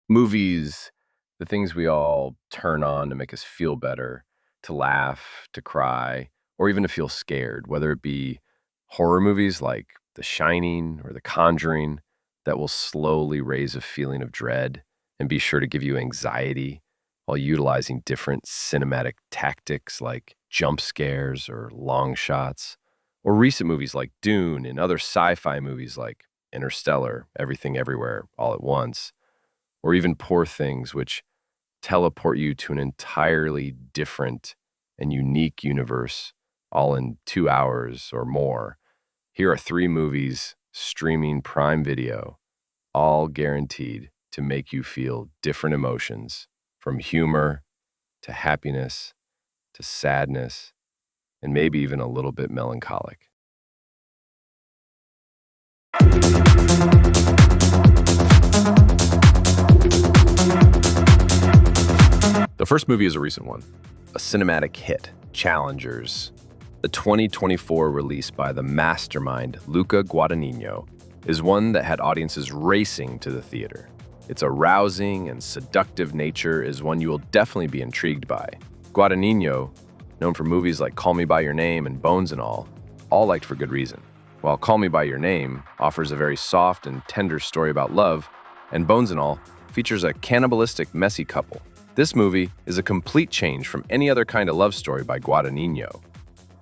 Movies, the things we all turn on to make us feel better, to laugh, to cry, or even to feel scared, whether it be horror movies like The Shining or The Conjuring that will slowly raise a feeling of dread and be sure to give you anxiety while utilizing different cinematic tactics like jump scares or long shots, or recent movies like Dune and other sci-fi movies like Interstellar, Everything Everywhere All at Once, or even Poor Things, which teleport you to an entirely different and unique universe, all in 2 hours or more. Here are three movies streaming Prime Video, all guaranteed to make you feel different emotions from humor to happiness to sadness and maybe even a little bit melancholic. The first movie is a recent one, a cinematic hit, Challengers. The 2024 release by the mastermind Luca Guadagnino is one that had audiences racing to the theater. Its arousing and seductive nature is one you will definitely be intrigued by. Guadagnino, known for movies like Call Me By Your Name and Bones and all liked for good reason. While Call Me By Your Name offers a very soft and tender story about love, and Bones and all features a cannibalistic, messy couple. This movie is a complete change from any other kind of love story by Guadagnino.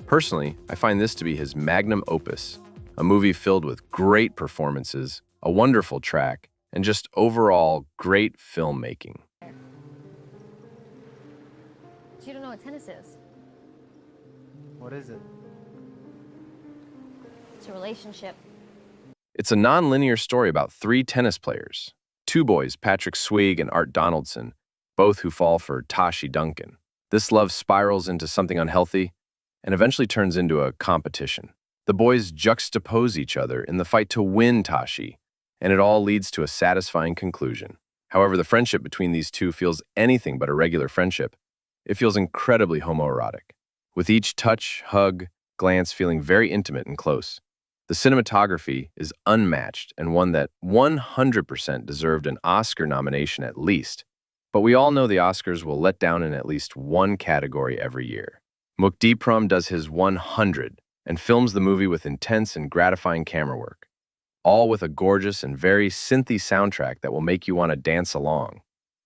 Personally, I find this to be his magnum opus, a movie filled with great performances, a wonderful track, and just overall great filmmaking. So you don't know what tennis is? What is it? It's a relationship. It's a non-linear story about three tennis players, two boys, Patrick Swig and Art Donaldson, both who fall for Tashi Duncan. This love spirals into something unhealthy and eventually turns into a competition. The boys juxtapose each other in the fight to win Tashi, and it all leads to a satisfying conclusion. However, the friendship between these two feels anything but a regular friendship. It feels incredibly homoerotic, with each touch, hug, glance feeling very intimate and close. The cinematography is unmatched and one that 100% deserved an Oscar nomination at least. But we all know the Oscars will let down in at least one category every year. Mukdeeprom does his 100 and films the movie with intense and gratifying camera work, all with a gorgeous and very synthy soundtrack that will make you want to dance along,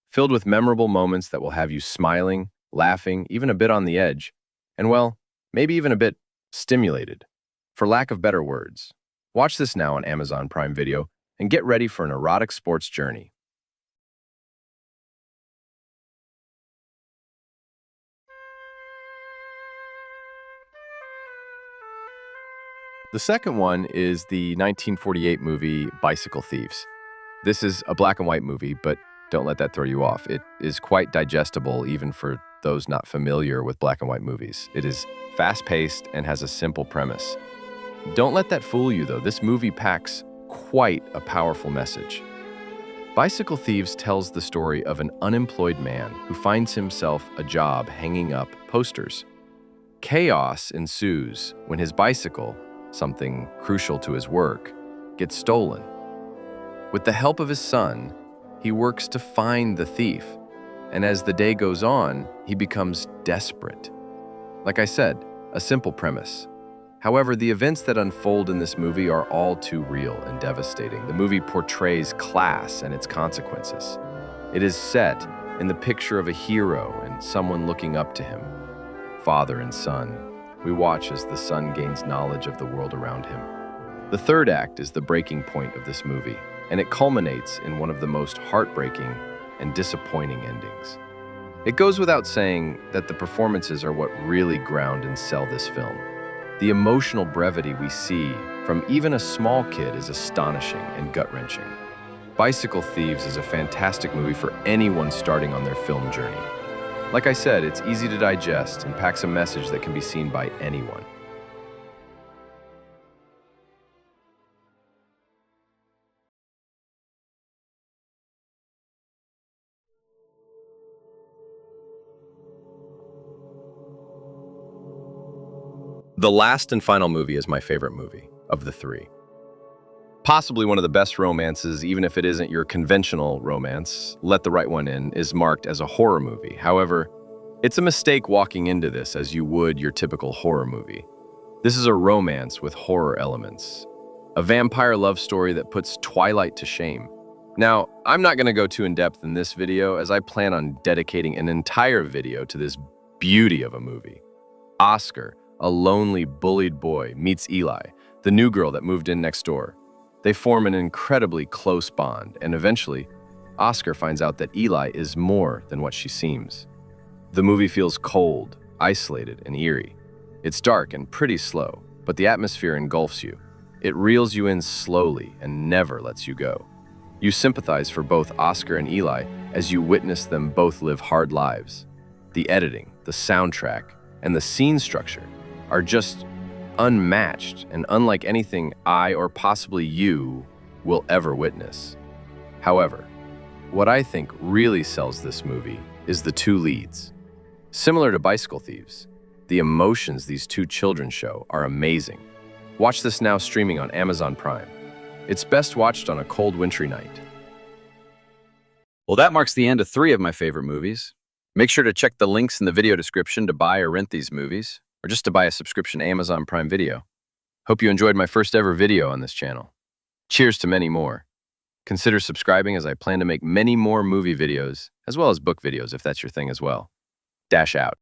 filled with memorable moments that will have you smiling, laughing, even a bit on the edge, and well, maybe even a bit stimulated, for lack of better words. Watch this now on Amazon Prime Video and get ready for an erotic sports journey. The second one is the 1948 movie Bicycle Thieves. This is a black and white movie, but don't let that throw you off. It is quite digestible even for those not familiar with black and white movies. It is fast-paced and has a simple premise. Don't let that fool you, though. This movie packs quite a powerful message. Bicycle Thieves tells the story of an unemployed man who finds himself a job hanging up posters. Chaos ensues when his bicycle, something crucial to his work, gets stolen. With the help of his son, he works to find the thief, and as the day goes on, he becomes desperate. Like I said, a simple premise. However, the events that unfold in this movie are all too real and devastating. The movie portrays class and its consequences. It is set in the picture of a hero and someone looking up to him. Father and son. We watch as the son gains knowledge of the world around him. The third act is the breaking point of this movie, and it culminates in one of the most heartbreaking and disappointing endings. It goes without saying that the performances are what really ground and sell this film. The emotional brevity we see from even a small kid is astonishing and gut-wrenching. Bicycle Thieves is a fantastic movie for anyone starting on their film journey. Like I said, it's easy to digest and packs a message that can be seen by anyone. The last and final movie is my favorite movie of the three. Possibly one of the best romances, even if it isn't your conventional romance, Let the Right One In, is marked as a horror movie. However, it's a mistake walking into this as you would your typical horror movie. This is a romance with horror elements. A vampire love story that puts Twilight to shame. Now, I'm not going to go too in-depth in this video as I plan on dedicating an entire video to this beauty of a movie. Oscar, a lonely, bullied boy, meets Eli, the new girl that moved in next door. They form an incredibly close bond, and eventually, Oscar finds out that Eli is more than what she seems. The movie feels cold, isolated, and eerie. It's dark and pretty slow, but the atmosphere engulfs you. It reels you in slowly and never lets you go. You sympathize for both Oscar and Eli as you witness them both live hard lives. The editing, the soundtrack, and the scene structure are just unmatched and unlike anything I or possibly you will ever witness. However, what I think really sells this movie is the two leads. Similar to Bicycle Thieves, the emotions these two children show are amazing. Watch this now streaming on Amazon Prime. It's best watched on a cold, wintry night. Well, that marks the end of 3 of my favorite movies. Make sure to check the links in the video description to buy or rent these movies, or just to buy a subscription to Amazon Prime Video. Hope you enjoyed my first ever video on this channel. Cheers to many more. Consider subscribing as I plan to make many more movie videos, as well as book videos if that's your thing as well. Dash out.